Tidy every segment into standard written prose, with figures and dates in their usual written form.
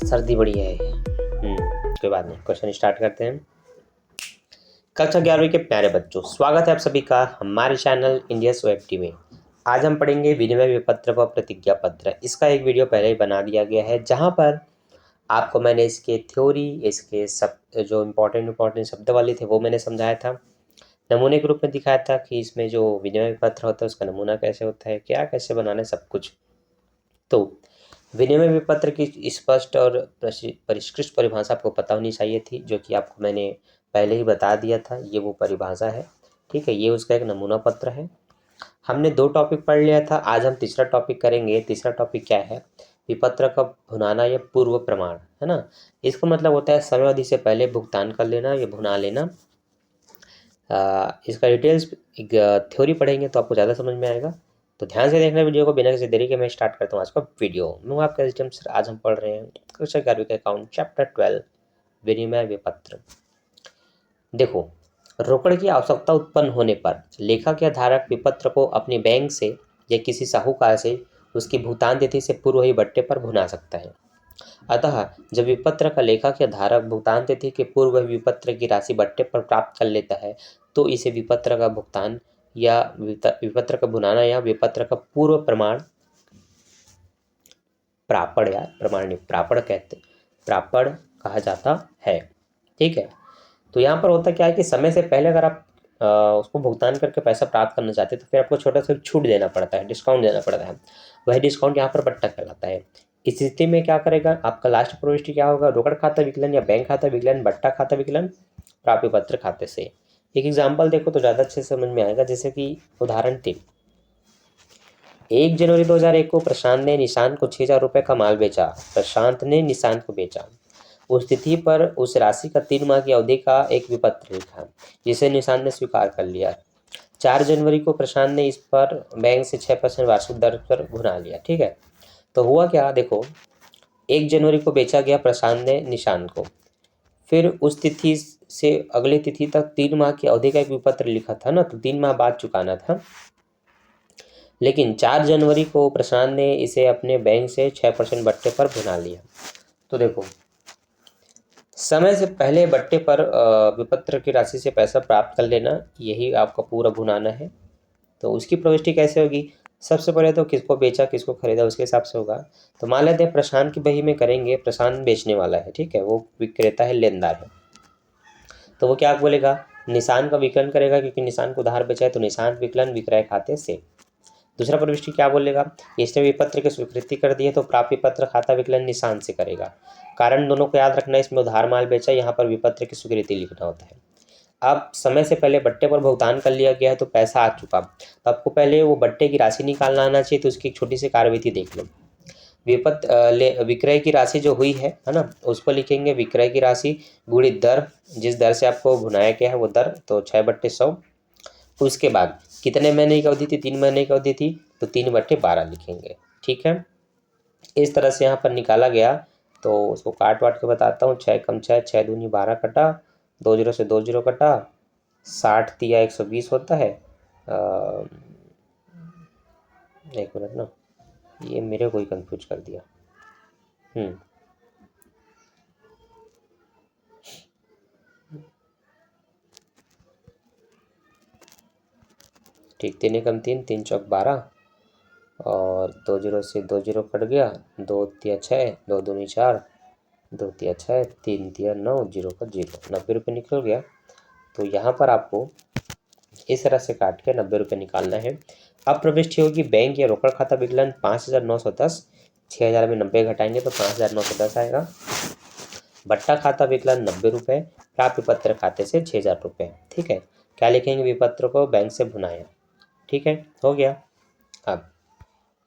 सर्दी बड़ी है। कोई बात नहीं, क्वेश्चन स्टार्ट करते हैं। कक्षा 11वीं के प्यारे बच्चों, स्वागत है आप सभी का हमारे चैनल इंडिया OFT में। आज हम पढ़ेंगे विनिमय विपत्र व प्रतिज्ञा पत्र। इसका एक वीडियो पहले ही बना दिया गया है, जहां पर आपको मैंने इसके थ्योरी, इसके सब जो इम्पोर्टेंट शब्द वाले थे वो मैंने समझाया था। नमूने के रूप में दिखाया था कि इसमें जो विनिमय पत्र होता है उसका नमूना कैसे होता है, क्या कैसे बनाना है, सब कुछ। तो विनिमय विपत्र की स्पष्ट और परिष्कृत परिभाषा आपको पता होनी चाहिए थी, जो कि आपको मैंने पहले ही बता दिया था। ये वो परिभाषा है, ठीक है। ये उसका एक नमूना पत्र है। हमने 2 टॉपिक पढ़ लिया था, आज हम तीसरा टॉपिक करेंगे। तीसरा टॉपिक क्या है? विपत्र का भुनाना या पूर्व प्रमाण, है ना। इसका मतलब होता है समय अवधि से पहले भुगतान कर लेना या भुना लेना। इसका डिटेल्स थ्योरी पढ़ेंगे तो आपको ज़्यादा समझ में आएगा। तो ध्यान से देखना वीडियो को, बिना किसी देरी के मैं स्टार्ट करता हूँ आज का वीडियो। मैं आपका एचएम सर। आज हम पढ़ रहे हैं कक्षा 11वीं का अकाउंट चैप्टर 12 विनिमय विपत्र। देखो, रोकड़ की आवश्यकता उत्पन्न होने पर लेखक या धारक विपत्र को अपने बैंक से या किसी साहूकार से उसकी भुगतान तिथि से पूर्व ही बट्टे पर भुना सकता है। अतः जब विपत्र का लेखक या धारक भुगतान तिथि के पूर्व विपत्र की राशि बट्टे पर प्राप्त कर लेता है तो इसे विपत्र का भुगतान या विपत्र का भुनाना या विपत्र का पूर्व प्रमाण प्रापड़ या प्रमाण नहीं, प्रापड़ कहते, प्रापड़ कहा जाता है, ठीक है। तो यहाँ पर होता क्या है कि समय से पहले अगर आप उसको भुगतान करके पैसा प्राप्त करना चाहते हैं तो फिर आपको छोटा सा छूट देना पड़ता है, डिस्काउंट देना पड़ता है। वही डिस्काउंट यहाँ पर बट्टा कहलाता है। इस स्थिति में क्या करेगा, आपका लास्ट प्रविष्टि क्या होगा? रोकड़ खाता विकलन या बैंक खाता विकलन, बट्टा खाता विकलन, प्राप्य पत्र खाते से। एक एग्जाम्पल देखो तो ज़्यादा अच्छे से समझ में आएगा। जैसे कि उदाहरण 3, 1 जनवरी 2001 को प्रशांत ने निशांत को 6,000 रुपये का माल बेचा। प्रशांत ने निशांत को बेचा। उस तिथि पर उस राशि का 3 माह की अवधि का एक विपत्र लिखा, जिसे निशांत ने स्वीकार कर लिया। 4 जनवरी को प्रशांत ने इस पर बैंक से 6% वार्षिक दर पर भुना लिया, ठीक है। तो हुआ क्या, देखो, 1 जनवरी को बेचा गया प्रशांत ने निशांत को। फिर उस तिथि से अगली तिथि तक 3 माह की अवधि का एक विपत्र लिखा था ना, तो 3 माह बाद चुकाना था। लेकिन 4 जनवरी को प्रशांत ने इसे अपने बैंक से 6% बट्टे पर भुना लिया। तो देखो, समय से पहले बट्टे पर विपत्र की राशि से पैसा प्राप्त कर लेना, यही आपका पूरा भुनाना है। तो उसकी प्रविष्टि कैसे होगी? सबसे पहले तो किसको बेचा किसको खरीदा उसके हिसाब से होगा। तो मान लेते हैं प्रशांत की बही में करेंगे, प्रशांत बेचने वाला है, ठीक है, वो विक्रेता है, लेनदार है। तो वो क्या बोलेगा? निशांत का विकलन करेगा, क्योंकि निशांत को उधार बेचा है तो निशांत विकलन विक्रय खाते से। दूसरा प्रविष्टि क्या बोलेगा? इसने विपत्र की स्वीकृति कर दी है तो प्राप्य पत्र खाता विकलन निशांत से करेगा। कारण दोनों को याद रखना, इसमें उधार माल बेचा, यहाँ पर विपत्र की स्वीकृति लिखना होता है। अब समय से पहले बट्टे पर भुगतान कर लिया गया है तो पैसा आ चुका, तो आपको पहले वो बट्टे की राशि निकालना आना चाहिए। तो उसकी एक छोटी सी कार्यविधि देख लो। विक्रय की राशि जो हुई है ना, उसको लिखेंगे विक्रय की राशि गुणित दर, जिस दर से आपको भुनाया गया है वो दर, तो 6/100। उसके बाद कितने महीने की अवधि थी? 3 महीने की अवधि थी, तो 3/12 लिखेंगे, ठीक है। इस तरह से यहाँ पर निकाला गया। तो उसको काट वाट के बताता हूँ। 6 कम 6, 6 दूनी 12 कटा, 2 0 से 2 0 कटा, 60 तिया 120 होता है। एक मिनट ना, ये मेरे को ही कंफ्यूज कर दिया। ठीक, 3 कम 3, 3 चौक 12, और 2 0 से 2 0 कट गया, 2 तिया 6, 2 दूनी 4, 2 तिया 6, 3 तिया 9, 0 का 0, 90 रुपये निकल गया। तो यहाँ पर आपको इस तरह से काट के 90 रुपये निकालना है। अब प्रविष्टि होगी बैंक या रोकड़ खाता विकलन 5,910, 6,000 में 90 घटाएंगे तो 5,910 आएगा। बट्टा खाता विकलन 90 रुपये, प्राप्य पत्र खाते से 6,000 रुपये, ठीक है। क्या लिखेंगे? विपत्र को बैंक से भुनाया, ठीक है, हो गया। अब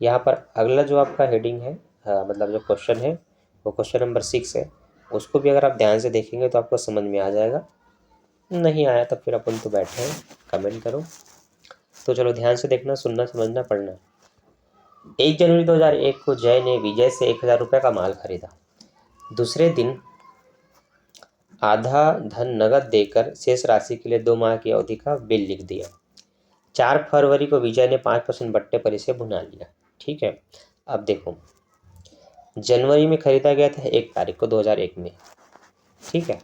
यहाँ पर अगला जो आपका हेडिंग है, मतलब जो क्वेश्चन है वो क्वेश्चन नंबर 6 है। उसको भी अगर आप ध्यान से देखेंगे तो आपको समझ में आ जाएगा। नहीं आया तो फिर अपन तो बैठे हैं, कमेंट करो। तो चलो ध्यान से देखना, सुनना, समझना, पढ़ना। 1 जनवरी 2001 को जय ने विजय से 1,000 रुपये का माल खरीदा। दूसरे दिन आधा धन नगद देकर शेष राशि के लिए 2 माह की अवधि का बिल लिख दिया। 4 फरवरी को विजय ने 5% बट्टे पर इसे भुना लिया, ठीक है। अब देखो, जनवरी में खरीदा गया था 1 तारीख को 2001 में, ठीक है।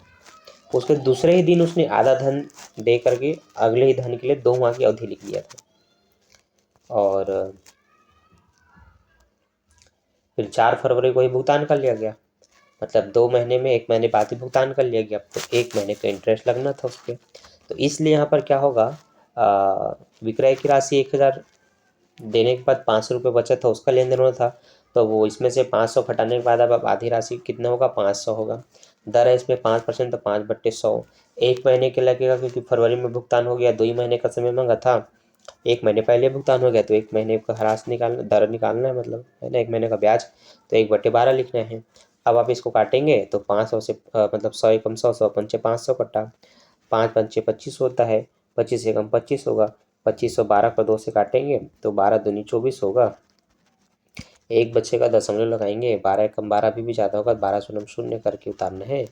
उसके दूसरे ही दिन उसने आधा धन दे करके अगले ही धन के लिए 2 माह की अवधि लिख लिया था, और फिर 4 फरवरी को ही भुगतान कर लिया गया। मतलब 2 महीने में 1 महीने बाद ही भुगतान कर लिया गया, तो 1 महीने का इंटरेस्ट लगना था उस पर। तो इसलिए यहाँ पर क्या होगा, विक्रय की राशि 1000 देने के बाद 500 रुपये बचा था, उसका लेन देन होना था। तो वो इसमें से 500 घटाने के बाद अब आधी राशि कितना होगा, 500 होगा। दर है इसमें 5%, तो 5/100 1 महीने के लगेगा, क्योंकि फरवरी में भुगतान हो गया, 2 ही महीने का समय मांगा था, 1 महीने पहले भुगतान हो गया, तो 1 महीने का ह्रास निकालना, दर निकालना है, मतलब है ना, 1 महीने का ब्याज, तो 1/12 लिखना है। अब आप इसको काटेंगे तो 500 से मतलब 100 एकम 100, 100 पंचे 500 कटा, 5 पंचे 25 होता है, 25 एकम 25 होगा, 2500 12 को 2 से काटेंगे तो 12 दूनी 24 होगा, एक बचेगा, दशमलव लगाएंगे, 12 एकम 12 भी ज़्यादा होगा, 12 शून्य शून्य करके उतारना है,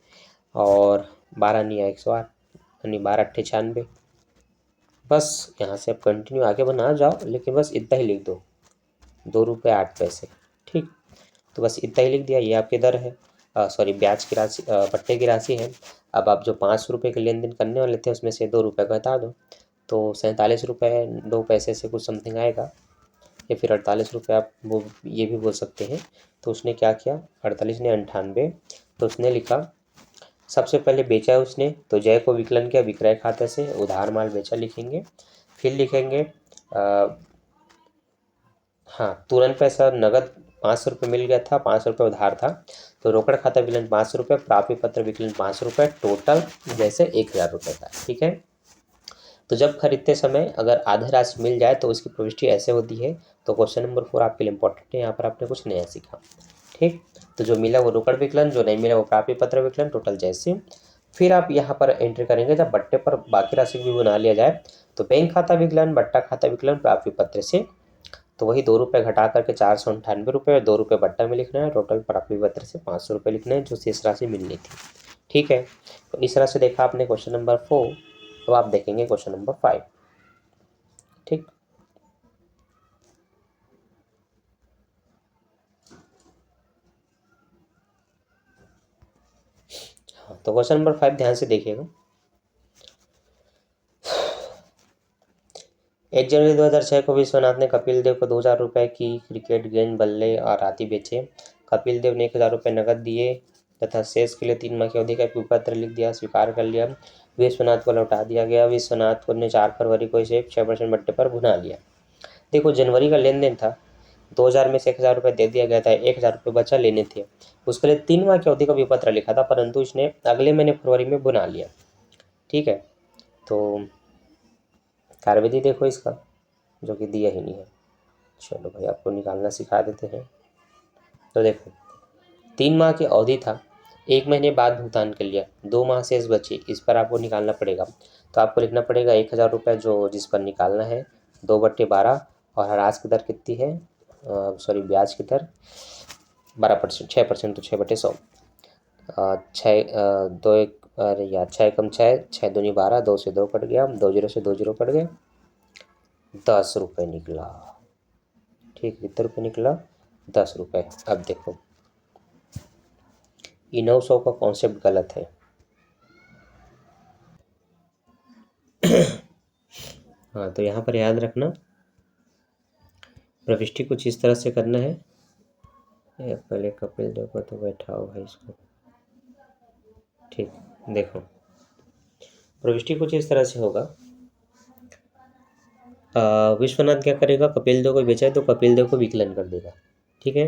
और 12 नहीं 108 यानी 12 96। बस यहाँ से आप कंटिन्यू आगे बना जाओ, लेकिन बस इतना ही लिख दो, 2 रुपये 8 पैसे, ठीक। तो बस इतना ही लिख दिया, ये आपकी दर है, सॉरी ब्याज की राशि, पट्टे की राशि है। अब आप जो 500 रुपये के लेन देन करने वाले थे उसमें से 2 रुपये घटा दो, तो 47 रुपये 2 पैसे से कुछ समथिंग आएगा, या फिर 48 रुपये आप वो ये भी बोल सकते हैं। तो उसने क्या किया, 48 ने 98, तो उसने लिखा, सबसे पहले बेचा है उसने, तो जय को विकलन किया विक्रय खाते से, उधार माल बेचा लिखेंगे, फिर लिखेंगे हाँ, तुरंत पैसा नगद 500 रुपये मिल गया था, 500 रुपये उधार था, तो रोकड़ खाता विकलन 500 रुपये, प्राप्य पत्र विकलन 500 रुपये, टोटल जैसे 1000 रुपये का, ठीक है। तो जब खरीदते समय अगर आधी राशि मिल जाए तो उसकी प्रविष्टि ऐसे होती है। तो क्वेश्चन नंबर 4 आपके लिए इंपॉर्टेंट है, यहाँ पर आपने कुछ नया सीखा, ठीक। तो जो मिला वो रोकड़ विकलन, जो नहीं मिला वो प्राप्य पत्र विकलन, टोटल जैसे। फिर आप यहाँ पर एंट्री करेंगे, जब बट्टे पर बाकी राशि भी बना लिया जाए, तो बैंक खाता विकलन, बट्टा खाता विकलन, प्राप्य पत्र से, तो वही 2 रुपये घटा करके 498 रुपये, और 2 रुपये बट्टा में लिखना है, टोटल प्राप्य पत्र से 500 रुपये लिखना है, जो शेष राशि मिलनी थी, ठीक है। तो इस तरह से देखा आपने क्वेश्चन नंबर 4। तो आप देखेंगे क्वेश्चन नंबर 5, ठीक। हाँ, तो क्वेश्चन नंबर 5 ध्यान से देखिएगा। 1 जनवरी 2006 को विश्वनाथ ने कपिल देव को 2000 रुपये की क्रिकेट गेंद, बल्ले और राती बेचे। कपिल देव ने 1000 रुपये नकद दिए तथा शेष के लिए 3 माह की अवधि का पत्र लिख दिया, स्वीकार कर लिया। विश्वनाथ को लौटा दिया गया। विश्वनाथ को ने 4 फरवरी को इसे 6% बट्टे पर भुना लिया। देखो, जनवरी का लेन देन था, 2000 में से 1000 रुपये दे दिया गया था, 1000 रुपये बचा लेने थे, उसके लिए 3 माह की अवधि का विपत्र लिखा था, परंतु इसने अगले महीने फरवरी में भुना लिया, ठीक है। तो कार्यविधि देखो इसका, जो कि दिया ही नहीं है। चलो भाई, आपको निकालना सिखा देते हैं। तो देखो, 3 माह की अवधि था, 1 महीने बाद भुगतान कर लिया, 2 माह शेष बचे, इस पर आपको निकालना पड़ेगा। तो आपको लिखना पड़ेगा 1000 रुपये, जो जिस पर निकालना है, 2/12, और ह्रास की दर कितनी है, सॉरी ब्याज की दर 12%, 6%, तो 6/100, 2 1 अरे यार 6 एकम 6, 6 दूनी 12, 2 से 2 कट गया, 2 जीरो से 2 जीरो कट गए, 10 रुपये निकला, ठीक। कितने रुपये निकला, 10 रुपये। अब देखो, ये 900 का कॉन्सेप्ट गलत है। हाँ, तो यहाँ पर याद रखना, प्रविष्टि कुछ इस तरह से करना है। पहले कपिल देव को तो बैठाओ भाई इसको, ठीक। देखो, प्रविष्टि कुछ इस तरह से होगा। विश्वनाथ क्या करेगा, कपिल देव को बेचा है तो कपिल देव को विकलन कर देगा, ठीक है,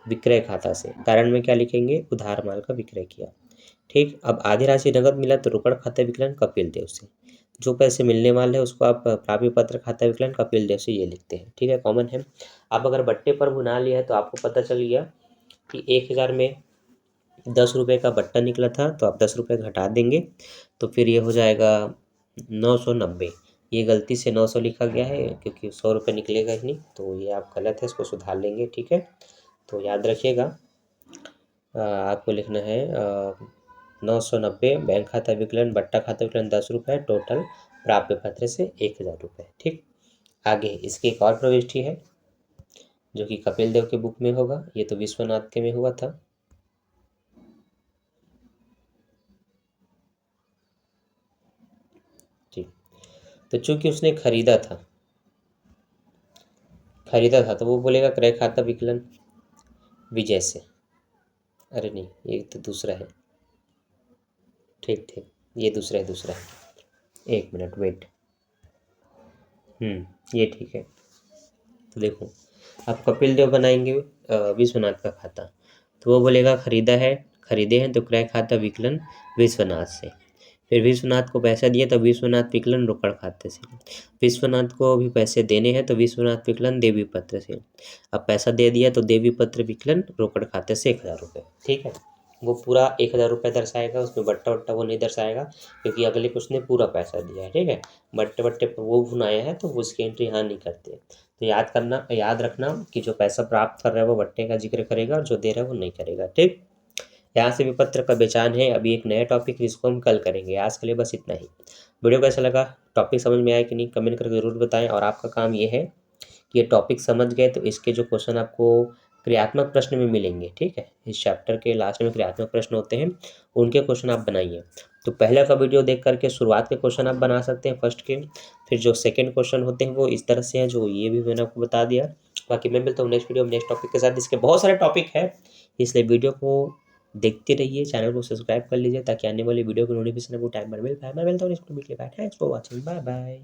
विक्रय खाता से। कारण में क्या लिखेंगे, उधार माल का विक्रय किया, ठीक। अब आधी राशि नगद मिला तो रोकड़ खाता विकलन कपिल देव से, जो पैसे मिलने वाले हैं उसको आप प्राप्य पत्र खाता विकलन कपिल देव से ये लिखते हैं, ठीक है, कॉमन है। आप अगर बट्टे पर भुना लिया है तो आपको पता चल गया कि 1000 में 10 रुपये का बट्टा निकला था, तो आप 10 रुपये घटा देंगे, तो फिर ये हो जाएगा 990। ये गलती से 900 लिखा गया है, क्योंकि 100 रुपये निकलेगा ही नहीं, तो ये आप गलत है, इसको सुधार लेंगे, ठीक है। तो याद रखिएगा, आपको लिखना है 990, बैंक खाता विकलन, बट्टा खाता विकलन 10 रुपये, टोटल प्राप्य पत्र से 1000 रुपये, ठीक। आगे इसकी एक और प्रविष्टि है, जो कि कपिल देव के बुक में होगा, ये तो विश्वनाथ के में हुआ था। ठीक, तो चूंकि उसने खरीदा था तो वो बोलेगा क्रय खाता विकलन विजय से। अरे नहीं, ये तो दूसरा है। ठीक ठीक, ये दूसरा है। एक मिनट वेट। ये ठीक है। तो देखो, आप कपिल देव बनाएंगे विश्वनाथ का खाता, तो वो बोलेगा खरीदे हैं तो क्रय खाता विकलन विश्वनाथ से। फिर विश्वनाथ को पैसा दिए तो विश्वनाथ विकलन रोकड़ खाते से। विश्वनाथ को भी पैसे देने हैं तो विश्वनाथ विकलन देवी पत्र से। अब पैसा दे दिया तो देवी पत्र विकलन रोकड़ खाते से 1000 रुपये। ठीक है, वो पूरा 1000 रुपये दर्शाएगा, उसमें बट्टा वट्टा वो नहीं दर्शाएगा क्योंकि अगले को उसने पूरा पैसा दिया है। ठीक है, बट्टे बट्टे पर वो भुनाया है तो उसकी एंट्री यहाँ नहीं करते। तो याद रखना कि जो पैसा प्राप्त कर रहा है वो बट्टे का जिक्र करेगा और जो दे रहा है वो नहीं करेगा। ठीक, यहाँ से विपत्र का बेचान है। अभी एक नया टॉपिक जिसको हम कल करेंगे। आज के लिए बस इतना ही। वीडियो कैसा लगा, टॉपिक समझ में आया कि नहीं, कमेंट करके ज़रूर बताएं। और आपका काम ये है कि ये टॉपिक समझ गए तो इसके जो क्वेश्चन आपको क्रियात्मक प्रश्न में मिलेंगे, ठीक है, इस चैप्टर के लास्ट में क्रियात्मक प्रश्न होते हैं, उनके क्वेश्चन आप बनाइए। तो पहले का वीडियो देख करके शुरुआत के क्वेश्चन आप बना सकते हैं फर्स्ट के। फिर जो सेकंड क्वेश्चन होते हैं वो इस तरह से हैं, जो ये भी मैंने आपको बता दिया। बाकी मैं मिलता हूँ नेक्स्ट वीडियो में नेक्स्ट टॉपिक के साथ। इसके बहुत सारे टॉपिक है, इसलिए वीडियो को देखते रहिए, चैनल को सब्सक्राइब कर लीजिए ताकि आने वाली वीडियो की नोटिफिकेशन आपको टाइम पर मिल पाए। मैं मिलता हूँ नेक्स्ट वीडियो में। Thanks for watching, bye bye.